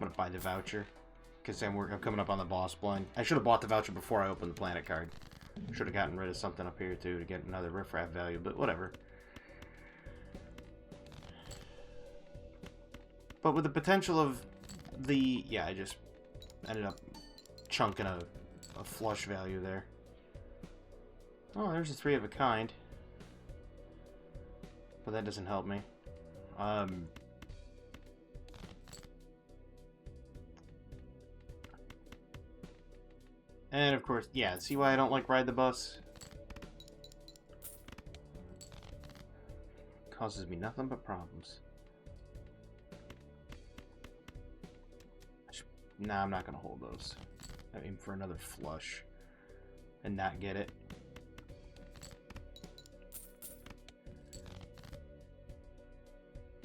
I'm gonna buy the voucher. Because I'm coming up on the boss blind. I should have bought the voucher before I opened the planet card. Should have gotten rid of something up here too to get another riffraff value, but whatever. But with the potential of the... Yeah, I just ended up chunking a flush value there. Oh, there's a 3 of a kind. But that doesn't help me. And of course, yeah, see why I don't like Ride the Bus? Causes me nothing but problems. Nah, I'm not gonna hold those. I aim for another flush and not get it.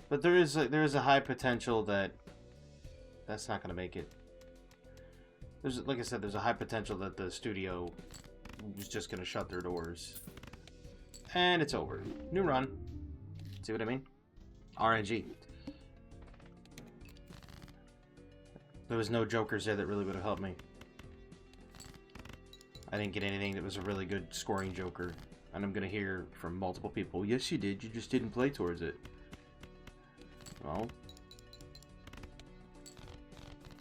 But there is a high potential that that's not gonna make it. Like I said, there's a high potential that the studio was just gonna shut their doors. And it's over. New run. See what I mean? RNG. There was no jokers there that really would have helped me. I didn't get anything that was a really good scoring joker. And I'm gonna hear from multiple people, yes you did, you just didn't play towards it. Well,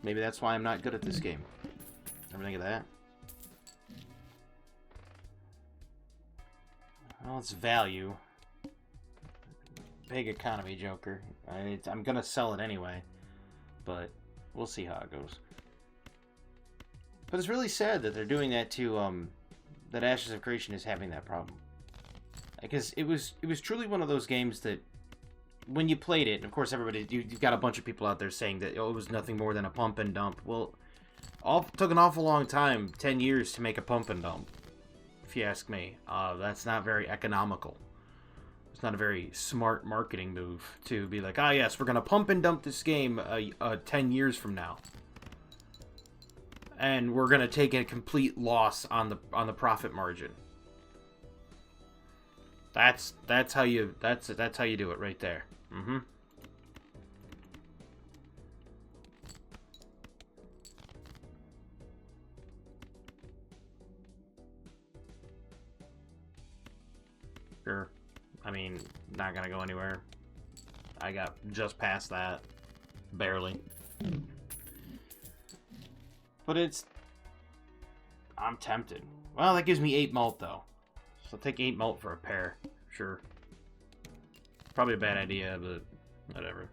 maybe that's why I'm not good at this game. Ever think of that? Well, it's value. Big economy joker. I'm gonna sell it anyway, but we'll see how it goes. But it's really sad that they're doing that to that Ashes of Creation is having that problem. Because it was truly one of those games that when you played it, and of course everybody, you've got a bunch of people out there saying that it was nothing more than a pump and dump. Well, took an awful long time, 10 years to make a pump and dump, if you ask me. That's not very economical. It's not a very smart marketing move to be like, ah yes, we're going to pump and dump this game 10 years from now. And we're going to take a complete loss on the profit margin. That's how you do it right there. Mm-hmm. Sure. I mean, not gonna go anywhere. I got just past that. Barely. But I'm tempted. Well, that gives me 8 malt, though. So I'll take 8 malt for a pair. Sure. Probably a bad idea, but whatever.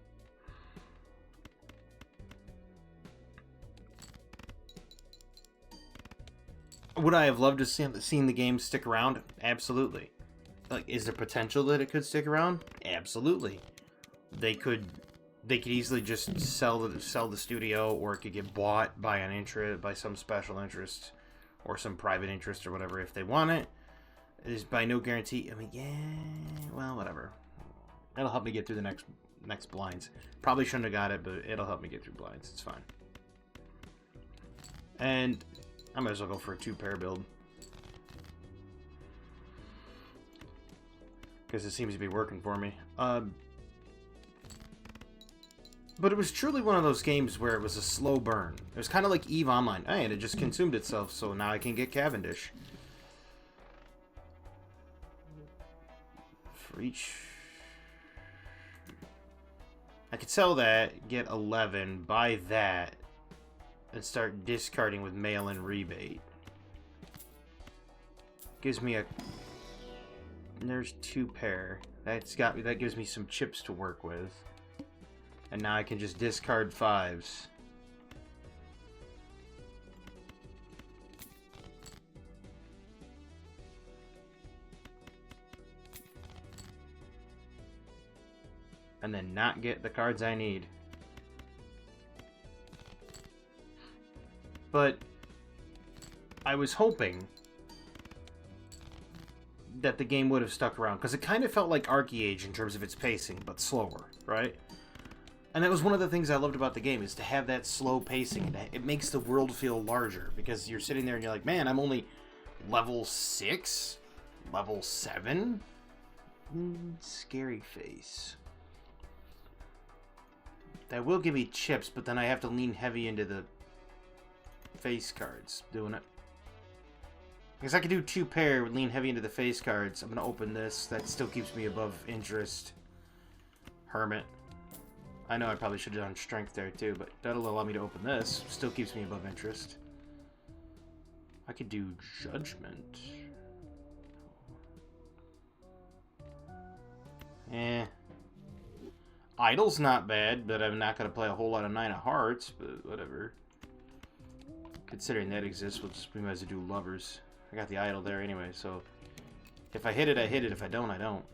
Would I have loved to seen the game stick around? Absolutely. Like, is there potential that it could stick around? Absolutely. They could easily just sell the studio, or it could get bought by by some special interest or some private interest or whatever if they want it. It is by no guarantee. I mean, yeah, well, whatever. It'll help me get through the next blinds. Probably shouldn't have got it, but it'll help me get through blinds. It's fine. And I might as well go for a 2-pair build. Because it seems to be working for me. But it was truly one of those games where it was a slow burn. It was kind of like EVE Online. Hey, and it just consumed itself, so now I can get Cavendish. For each... I could sell that, get 11, buy that, and start discarding with mail-in rebate. Gives me a... There's 2 pair. That gives me some chips to work with. And now I can just discard 5s. And then not get the cards I need. But I was hoping that the game would have stuck around, because it kind of felt like Archeage in terms of its pacing, but slower, right? And that was one of the things I loved about the game, is to have that slow pacing. It makes the world feel larger, because you're sitting there and you're like, man, I'm only level 6? Level 7? Scary face. That will give me chips, but then I have to lean heavy into the face cards doing it. Because I can do 2 pair, lean heavy into the face cards. I'm going to open this. That still keeps me above interest. Hermit. I know I probably should have done strength there too, but that'll allow me to open this. Still keeps me above interest. I could do judgment. Idle's not bad, but I'm not going to play a whole lot of 9 of hearts, but whatever. Considering that exists, we might as well do lovers. I got the idol there anyway, so if I hit it, I hit it. If I don't, I don't.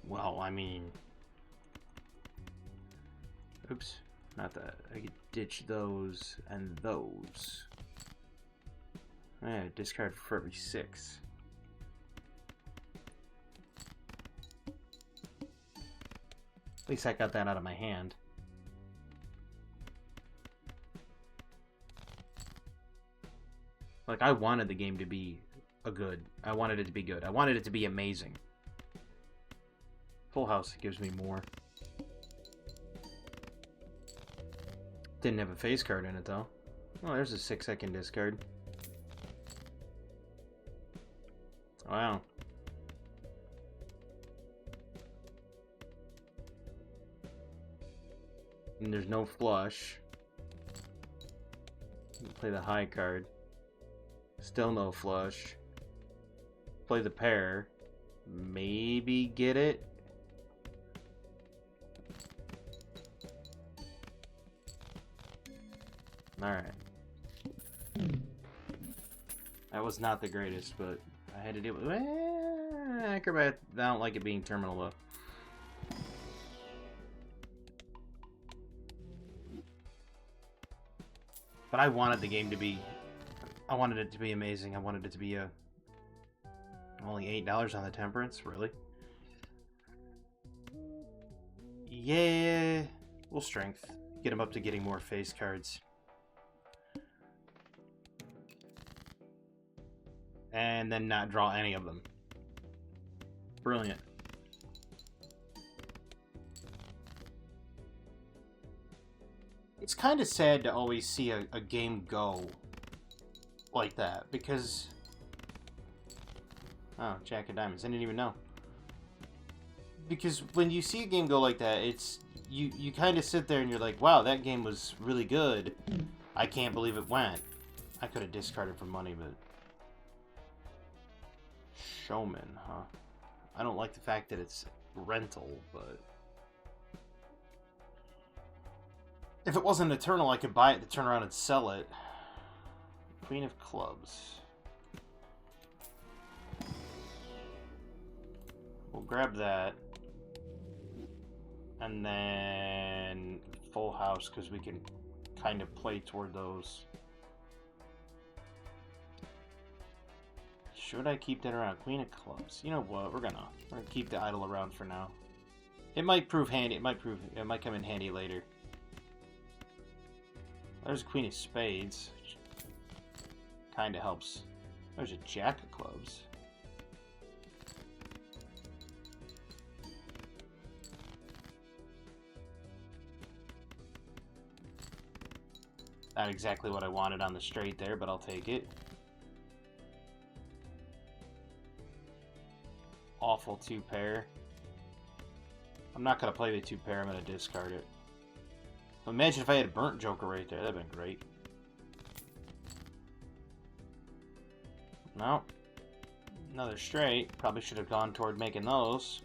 Well, I mean... Oops, not that. I could ditch those and those. Yeah, discard for every 6. At least I got that out of my hand. Like, I wanted the game to be I wanted it to be good. I wanted it to be amazing. Full House gives me more. Didn't have a face card in it, though. Oh, there's a 6 I can discard. Wow. And there's no flush. Play the high card. Still no flush. Play the pair. Maybe get it. Alright. That was not the greatest, but I had to deal with Acrobat. I don't like it being terminal though. But I wanted the game to be... I wanted it to be amazing. I wanted it to be only $8 on the Temperance? Really? Yeah. We'll strength. Get him up to getting more face cards. And then not draw any of them. Brilliant. It's kind of sad to always see a game go like that, because... Oh, Jack of Diamonds. I didn't even know. Because when you see a game go like that, it's... You kind of sit there and you're like, wow, that game was really good. I can't believe it went. I could have discarded for money, but... Showman, huh? I don't like the fact that it's rental, but... If it wasn't Eternal, I could buy it to turn around and sell it. Queen of Clubs. We'll grab that. And then Full House, because we can kind of play toward those. Should I keep that around? Queen of Clubs. You know what? We're gonna keep the idol around for now. It might prove handy. It might come in handy later. There's a Queen of Spades. Kind of helps. There's a Jack of Clubs. Not exactly what I wanted on the straight there, but I'll take it. Awful 2-pair. I'm not going to play the 2-pair, I'm going to discard it. Imagine if I had a burnt Joker right there, that'd been great. No. Another straight. Probably should have gone toward making those.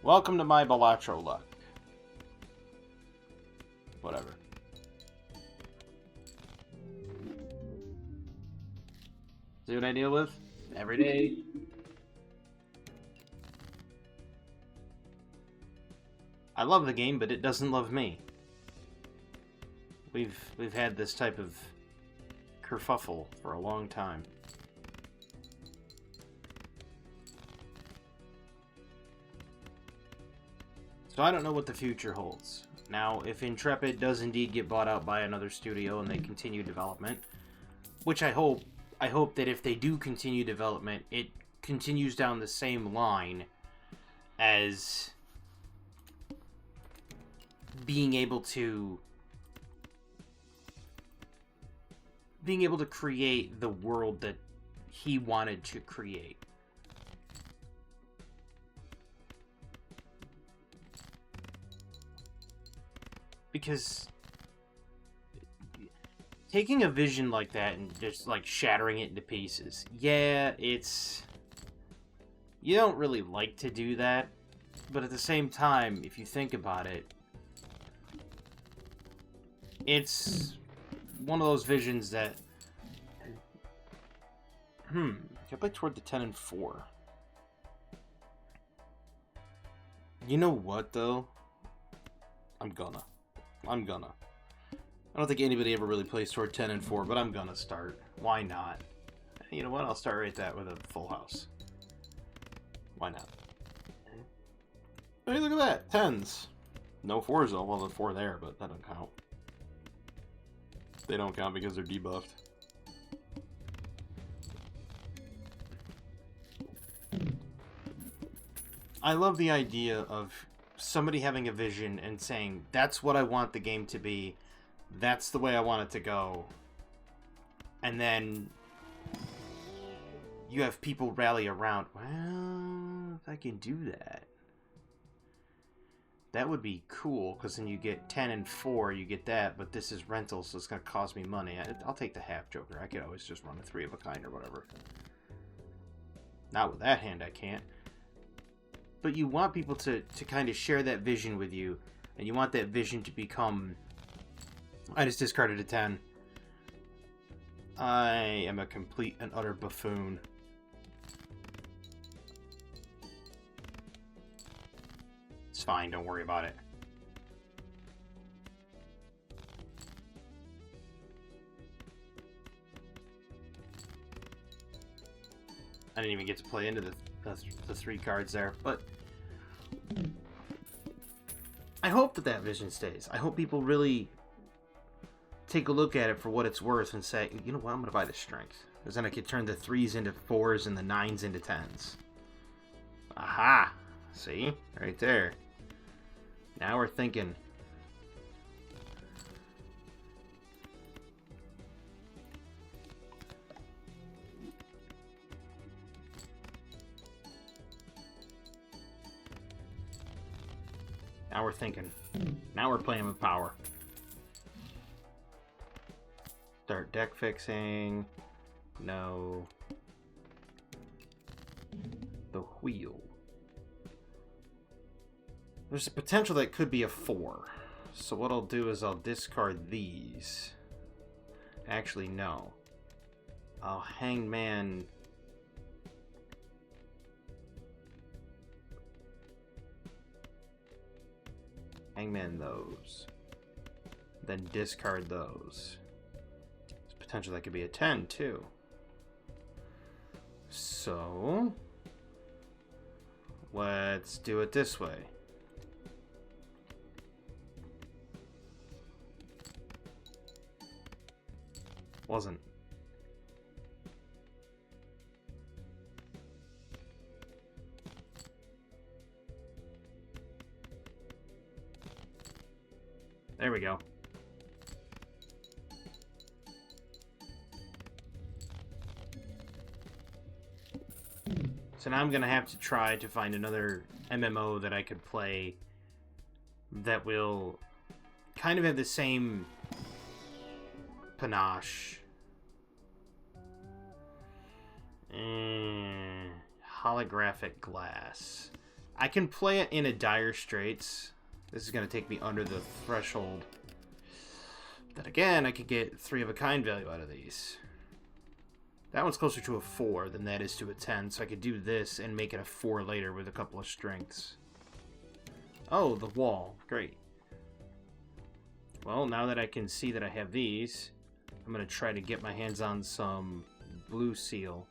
Welcome to my Balatro luck. Whatever. See what I deal with? Every day. I love the game, but it doesn't love me. We've had this type of kerfuffle for a long time. So I don't know what the future holds. Now, if Intrepid does indeed get bought out by another studio and they continue development, which I hope that if they do continue development, it continues down the same line as being able to create the world that he wanted to create. Because taking a vision like that and just like shattering it into pieces, yeah, it's, you don't really like to do that, but at the same time, if you think about it, it's one of those visions that, can I play toward the 10 and 4? You know what, though? I'm gonna. I don't think anybody ever really plays toward 10 and 4, but I'm gonna start. Why not? You know what? I'll start right that with a full house. Why not? Hey, look at that! 10s. No 4s, though. Well, the 4 there, but that doesn't count. They don't count because they're debuffed. I love the idea of somebody having a vision and saying, that's what I want the game to be, that's the way I want it to go, and then you have people rally around, well, if I can do that, that would be cool, because then you get 10 and 4, you get that, but this is rental, so it's going to cost me money. I'll take the half Joker. I could always just run a 3 of a kind or whatever. Not with that hand, I can't. But you want people to kind of share that vision with you, and you want that vision to become... I just discarded a 10. I am a complete and utter buffoon. It's fine, don't worry about it. I didn't even get to play into the 3 cards there, but I hope that vision stays. I hope people really take a look at it for what it's worth and say, you know what, I'm going to buy this strength. Because then I could turn the 3s into 4s and the 9s into 10s. Aha! See? Right there. Now we're thinking. Now we're thinking. Now we're playing with power. Start deck fixing. No. The wheel. There's a potential that could be a 4. So what I'll do is I'll discard these. Actually, no. I'll hangman... Hangman those. Then discard those. There's potential that could be a 10, too. So... let's do it this way. Wasn't. There we go. So now I'm gonna have to try to find another MMO that I could play that will kind of have the same panache. Holographic glass. I can play it in a Dire Straits. This is going to take me under the threshold. Then again, I could get 3 of a kind value out of these. That one's closer to a 4 than that is to a 10, so I could do this and make it a 4 later with a couple of strengths. Oh, the wall. Great. Well, now that I can see that I have these, I'm going to try to get my hands on some blue seal.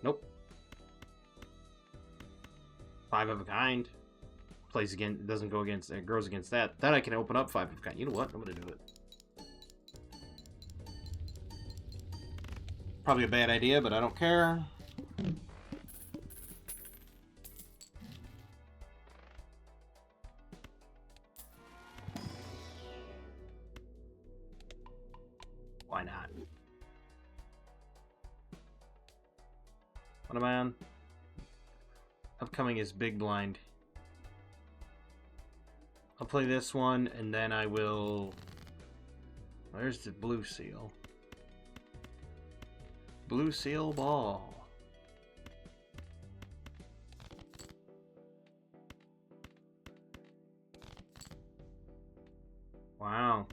Nope. 5 of a kind. Plays again, doesn't go against, it grows against that. Then I can open up 5 of a kind. You know what? I'm going to do it. Probably a bad idea, but I don't care. Why not? What am I on? Upcoming is Big Blind. I'll play this one, and then I will... Where's the blue seal? Blue seal ball. Wow.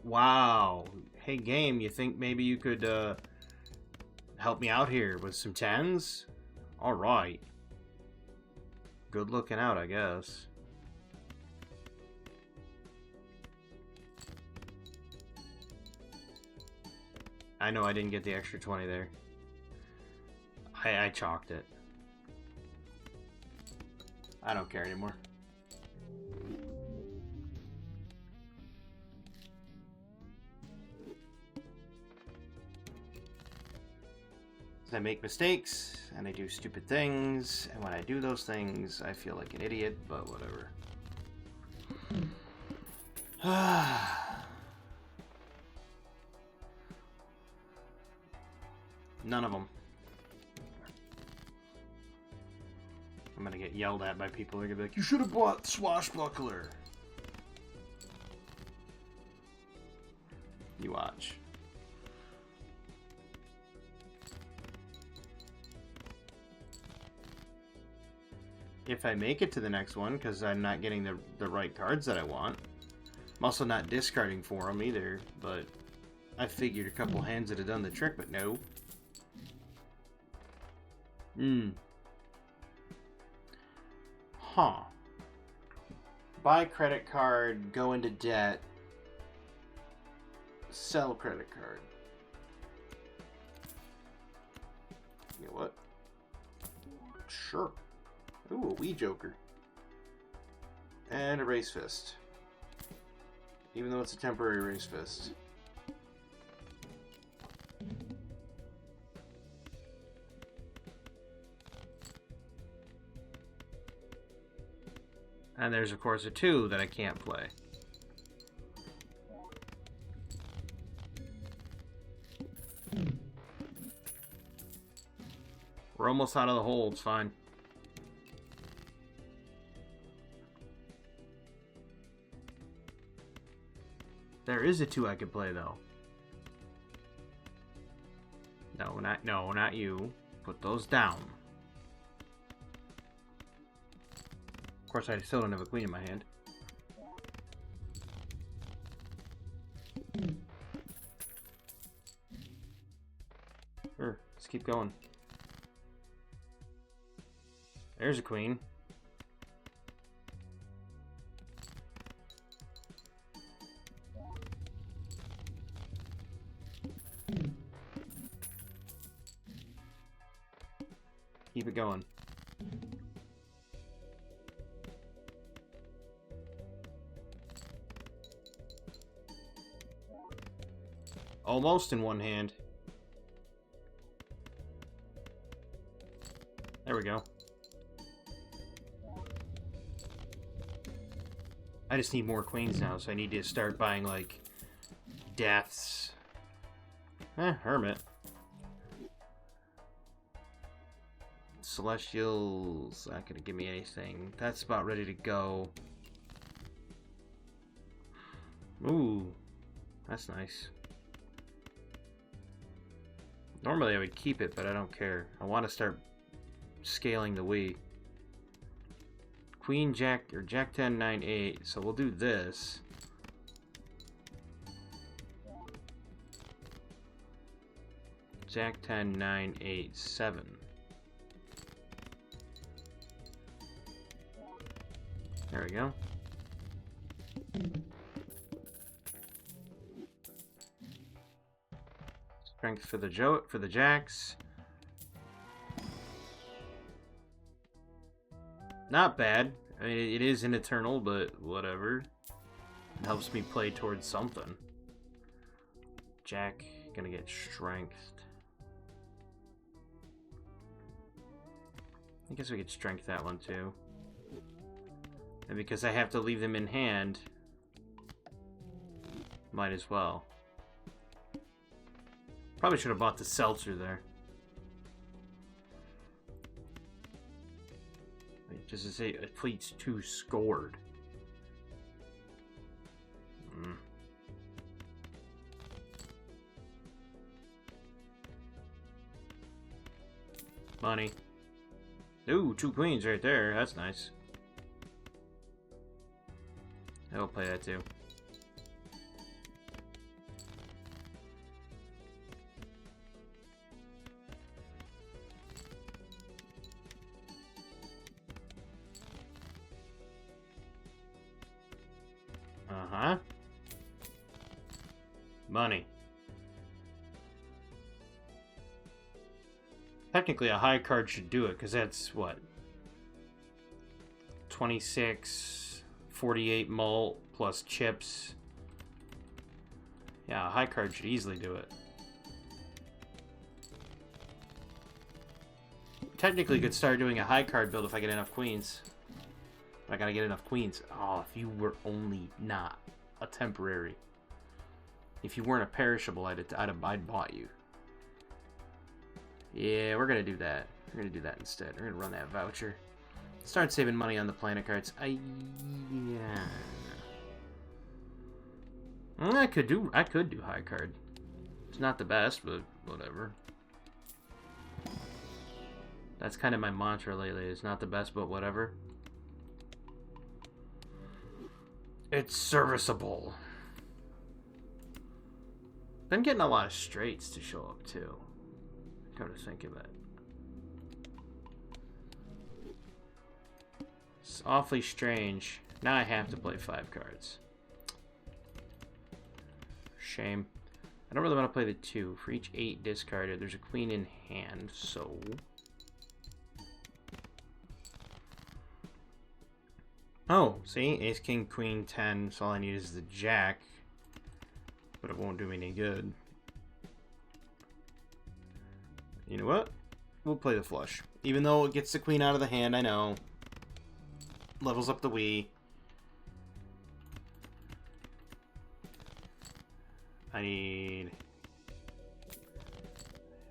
Wow. Hey, game, you think maybe you could help me out here with some tens? Alright. Good looking out, I guess. I know I didn't get the extra 20 there. I chalked it. I don't care anymore. I make mistakes, and I do stupid things, and when I do those things, I feel like an idiot, but whatever. None of them. I'm gonna get yelled at by people. They're gonna be like, you should have bought Swashbuckler. You watch. If I make it to the next one, because I'm not getting the right cards that I want. I'm also not discarding for them either, but I figured a couple hands would have done the trick, but no. Huh. Buy credit card, go into debt, sell credit card. You know what? Sure. Ooh, a wee joker. And a race fist. Even though it's a temporary race fist. And there's, of course, a 2 that I can't play. We're almost out of the hole, it's fine. There is a 2 I could play, though. No, not you. Put those down. Of course, I still don't have a queen in my hand. Sure, let's keep going. There's a queen. Keep it going. Almost in one hand. There we go. I just need more queens now, so I need to start buying, like, deaths. Hermit. Celestials, not gonna give me anything. That's about ready to go. Ooh, that's nice. Normally I would keep it, but I don't care. I want to start scaling the Wii. Queen, Jack, or Jack 10, 9, 8. So we'll do this. Jack 10, 9, 8, 7. There we go. Strength for the jacks. Not bad. I mean, it is an eternal, but whatever. It helps me play towards something. Jack, gonna get strength. I guess we could strength that one too. And because I have to leave them in hand, might as well. Probably should have bought the seltzer there. Wait, just to say, fleets 2 scored. Money. Ooh, 2 queens right there. That's nice. I'll play that too. Uh-huh. Money. Technically, a high card should do it, because that's, what? 26, 48 mult, plus chips. Yeah, a high card should easily do it. Technically, could start doing a high card build if I get enough queens. I gotta get enough queens. Oh, if you were only not a temporary. If you weren't a perishable, I'd bought you. Yeah, we're gonna do that. We're gonna do that instead. We're gonna run that voucher. Start saving money on the planet cards. Yeah. I could do high card. It's not the best, but whatever. That's kind of my mantra lately. It's not the best, but whatever. It's serviceable. Been getting a lot of straights to show up too. Come to think of it. It's awfully strange. Now I have to play 5 cards. Shame. I don't really want to play the 2. For each 8 discarded, there's a queen in hand, so... Oh, see? Ace, king, queen, 10. So all I need is the jack. But it won't do me any good. You know what? We'll play the flush. Even though it gets the queen out of the hand, I know. Levels up the Wii. I need...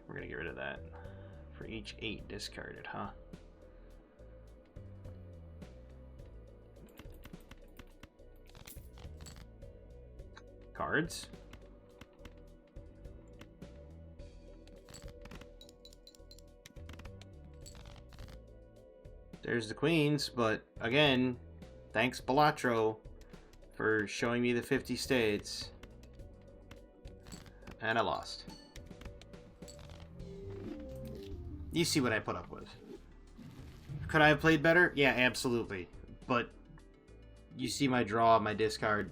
We're gonna get rid of that. For each 8 discarded, huh? Cards. There's the queens, but again, thanks Balatro for showing me the 50 states. And I lost. You see what I put up with. Could I have played better? Yeah, absolutely. But you see my draw, my discard.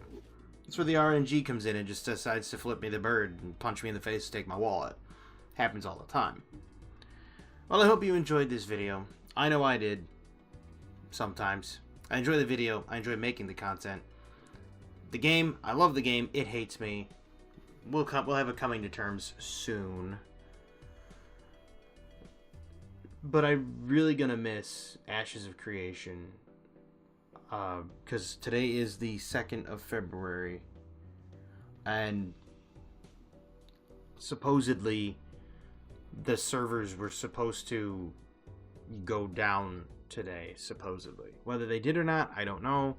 That's where the RNG comes in and just decides to flip me the bird and punch me in the face to take my wallet. Happens all the time. Well, I hope you enjoyed this video. I know I did. Sometimes. I enjoy the video. I enjoy making the content. The game, I love the game. It hates me. We'll have it coming to terms soon. But I'm really gonna miss Ashes of Creation. Because today is the 2nd of February. And supposedly the servers were supposed to go down today, supposedly. Whether they did or not, I don't know.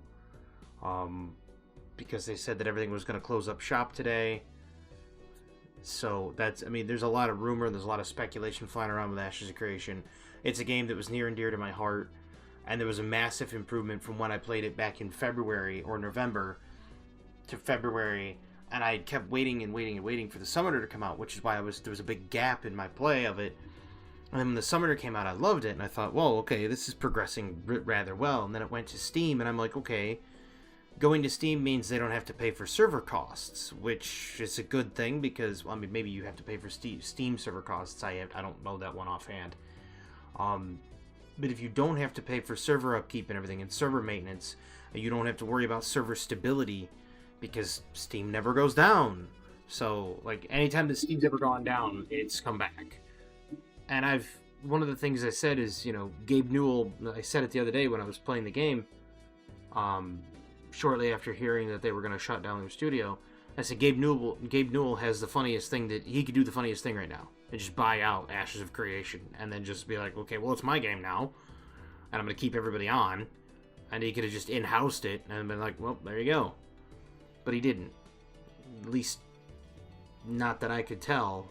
Because they said that everything was going to close up shop today. So that's, I mean, there's a lot of rumor, there's a lot of speculation flying around with Ashes of Creation. It's a game that was near and dear to my heart, and there was a massive improvement from when I played it back in February or November to February, and I kept waiting and waiting and waiting for the Summoner to come out, which is why there was a big gap in my play of it. And then when the Summoner came out, I loved it, and I thought, well, okay, this is progressing rather well. And then it went to Steam, and I'm like, okay, going to Steam means they don't have to pay for server costs, which is a good thing because, well, I mean, maybe you have to pay for Steam server costs. I don't know that one offhand. But if you don't have to pay for server upkeep and everything and server maintenance, you don't have to worry about server stability, because Steam never goes down. So, like, anytime that Steam's ever gone down, it's come back. And one of the things I said is, Gabe Newell, I said it the other day when I was playing the game, shortly after hearing that they were going to shut down their studio, I said, Gabe Newell has the funniest thing he could do the funniest thing right now, and just buy out Ashes of Creation, and then just be like, okay, well, it's my game now, and I'm going to keep everybody on, and he could have just in-housed it, and been like, well, there you go. But he didn't. At least, not that I could tell.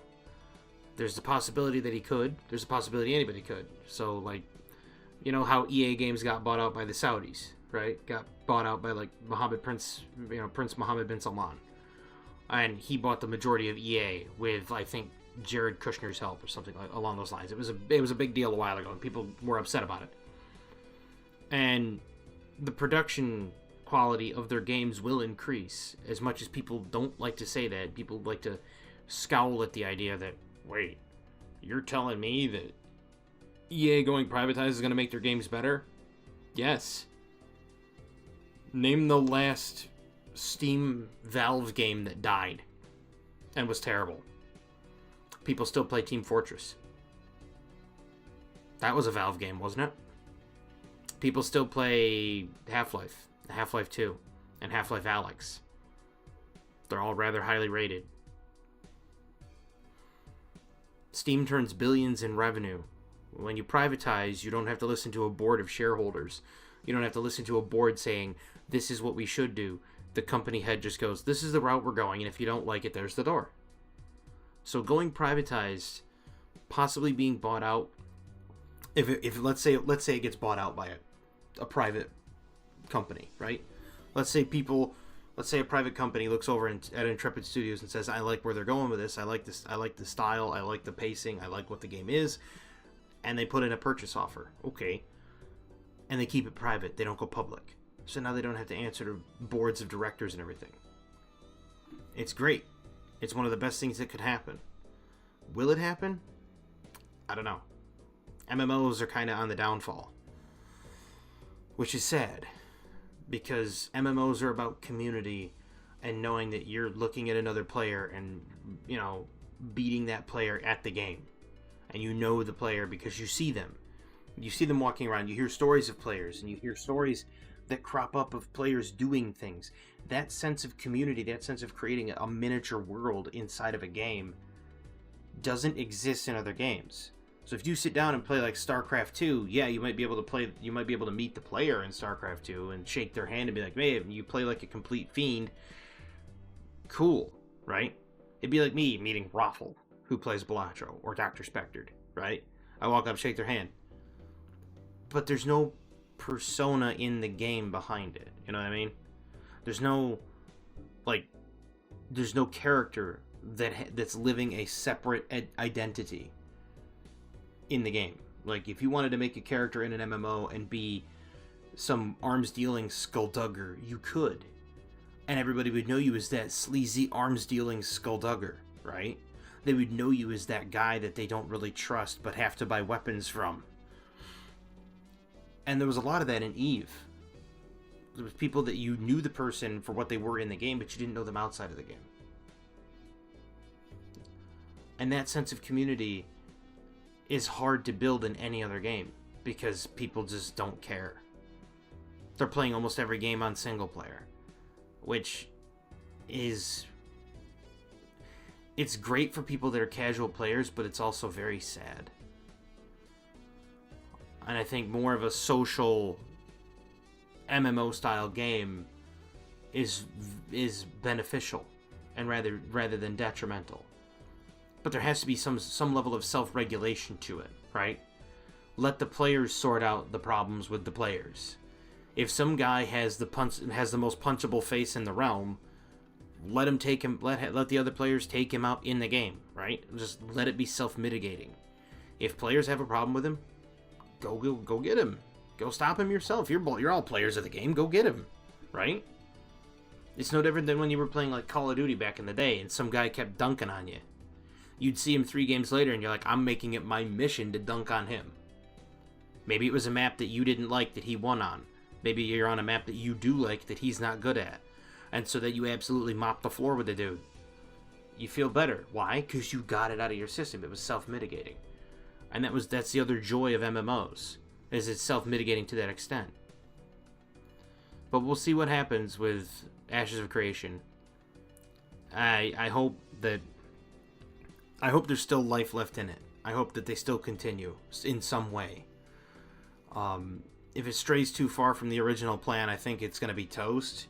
There's the possibility that he could. There's a possibility anybody could. So, like, you know how EA Games got bought out by the Saudis, right? Got bought out by, like, Prince Mohammed bin Salman. And he bought the majority of EA with, I think, Jared Kushner's help or something along those lines. It was a big deal a while ago, and people were upset about it. And the production quality of their games will increase. As much as people don't like to say that, people like to scowl at the idea that, wait, you're telling me that EA going privatized is going to make their games better? Yes. Name the last Steam Valve game that died and was terrible. People still play Team Fortress. That was a Valve game, wasn't it? People still play Half-Life 2, and Half-Life Alyx. They're all rather highly rated. Steam turns billions in revenue. When you privatize, you don't have to listen to a board of shareholders. You don't have to listen to a board saying, this is what we should do. The company head just goes, this is the route we're going, and if you don't like it, there's the door. So going privatized, possibly being bought out, if let's say it gets bought out by a private company, right? Let's say a private company looks over at Intrepid Studios and says, I like where they're going with this. I like this. I like the style. I like the pacing. I like what the game is. And they put in a purchase offer. Okay. And they keep it private. They don't go public. So now they don't have to answer to boards of directors and everything. It's great. It's one of the best things that could happen. Will it happen? I don't know. MMOs are kind of on the downfall. Which is sad. Because MMOs are about community and knowing that you're looking at another player and, beating that player at the game. And you know the player because you see them. You see them walking around. You hear stories of players, and you hear stories that crop up of players doing things. That sense of community, that sense of creating a miniature world inside of a game doesn't exist in other games. So if you sit down and play like StarCraft 2, yeah, you might be able to meet the player in StarCraft 2 and shake their hand and be like, hey, you play like a complete fiend. Cool, right? It'd be like me meeting Raffle, who plays Balatro, or Dr. Spectred, right? I walk up, shake their hand. But there's no persona in the game behind it. You know what I mean? There's no character that's living a separate identity in the game. Like, if you wanted to make a character in an MMO and be some arms-dealing skulldugger, you could. And everybody would know you as that sleazy arms-dealing skulldugger, right? They would know you as that guy that they don't really trust but have to buy weapons from. And there was a lot of that in EVE. There was people that you knew the person for what they were in the game, but you didn't know them outside of the game. And that sense of community is hard to build in any other game because people just don't care. They're playing almost every game on single player, which is... It's great for people that are casual players, but it's also very sad. And I think more of a social MMO style game is beneficial and rather than detrimental. But there has to be some level of self-regulation to it, right? Let the players sort out the problems with the players. If some guy has the most punchable face in the realm, let the other players take him out in the game, right? Just let it be self-mitigating. If players have a problem with him, go get him. Go stop him yourself. You're all players of the game. Go get him, right? It's no different than when you were playing like Call of Duty back in the day and some guy kept dunking on you. You'd see him 3 games later and you're like, I'm making it my mission to dunk on him. Maybe it was a map that you didn't like that he won on. Maybe you're on a map that you do like that he's not good at. and so that you absolutely mop the floor with the dude. You feel better. Why? Because you got it out of your system. It was self-mitigating. And that's the other joy of MMOs, is it's self-mitigating to that extent. But we'll see what happens with Ashes of Creation. I hope there's still life left in it. I hope that they still continue in some way. If it strays too far from the original plan, I think it's going to be toast.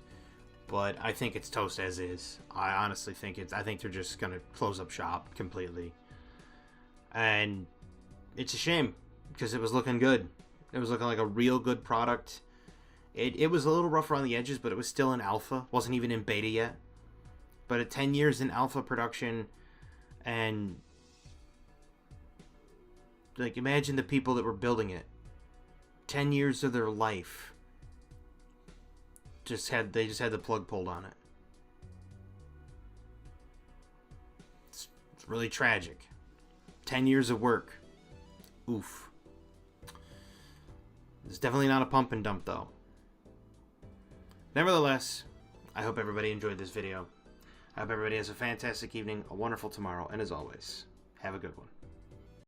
But I think it's toast as is. I honestly think I think they're just going to close up shop completely. And it's a shame, because it was looking good. It was looking like a real good product. It was a little rough around the edges, but it was still in alpha. Wasn't even in beta yet. But at 10 years in alpha production, and like, imagine the people that were building it. 10 years of their life. They just had the plug pulled on it. It's really tragic. 10 years of work. Oof. It's definitely not a pump and dump, though. Nevertheless, I hope everybody enjoyed this video. I hope everybody has a fantastic evening, a wonderful tomorrow, and as always, have a good one.